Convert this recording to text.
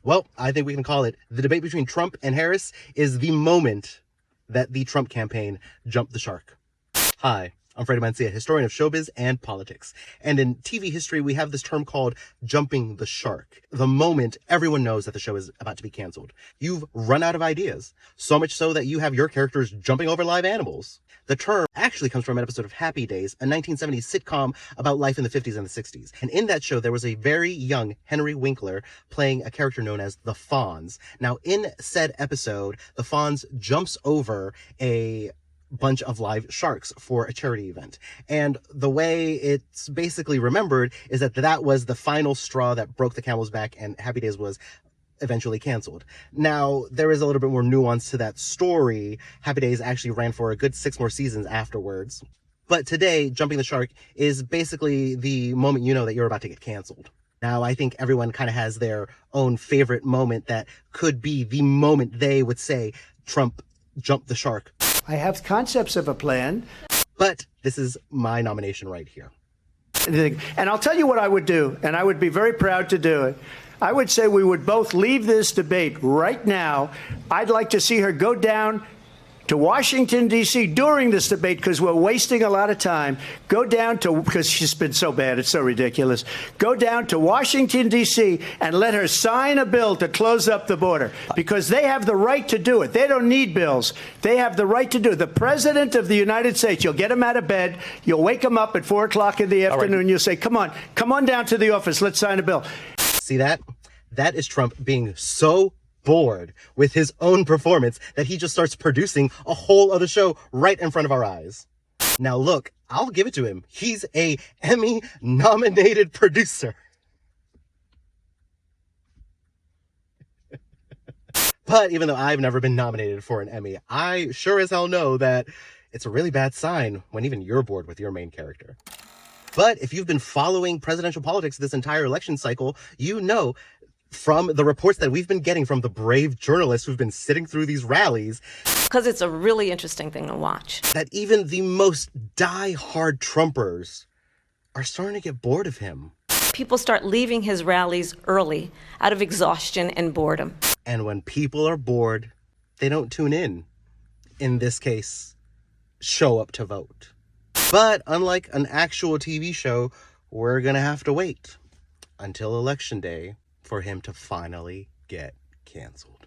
Well, I think we can call it the debate between Trump and Harris is the moment that the Trump campaign jumped the shark. Hi, I'm Freddy Mancilla, historian of showbiz and politics. And in TV history, we have this term called jumping the shark. The moment everyone knows that the show is about to be canceled. You've run out of ideas, so much so that you have your characters jumping over live animals. The term actually comes from an episode of Happy Days, a 1970s sitcom about life in the 50s and the 60s. And in that show, there was a very young Henry Winkler playing a character known as the Fonz. Now, in said episode, the Fonz jumps over a bunch of live sharks for a charity event. And the way it's basically remembered is that that was the final straw that broke the camel's back, and Happy Days was eventually canceled. Now, there is a little bit more nuance to that story. Happy Days actually ran for a good 6 more seasons afterwards. But today, jumping the shark is basically the moment you know that you're about to get canceled. Now, I think everyone kind of has their own favorite moment that could be the moment they would say Trump jumped the shark. I have concepts of a plan. But this is my nomination right here. And I'll tell you what I would do, and I would be very proud to do it. I would say we would both leave this debate right now. I'd like to see her go down to Washington, D.C. during this debate, because we're wasting a lot of time. Go down to, because she's been so bad, it's so ridiculous. Go down to Washington, D.C. and let her sign a bill to close up the border, because they have the right to do it. They don't need bills. They have the right to do it. The President of the United States, you'll get him out of bed, you'll wake him up at 4 o'clock in the afternoon, you'll say, come on down to the office, let's sign a bill. See that? That is Trump being so bored with his own performance that he just starts producing a whole other show right in front of our eyes. Now look, I'll give it to him. He's a Emmy-nominated producer. But even though I've never been nominated for an Emmy, I sure as hell know that it's a really bad sign when even you're bored with your main character. But if you've been following presidential politics this entire election cycle, you know from the reports that we've been getting from the brave journalists who've been sitting through these rallies, because it's a really interesting thing to watch, that even the most die-hard Trumpers are starting to get bored of him. People start leaving his rallies early out of exhaustion and boredom. And when people are bored, they don't tune in. In this case, show up to vote. But unlike an actual TV show, we're gonna have to wait until Election Day for him to finally get canceled.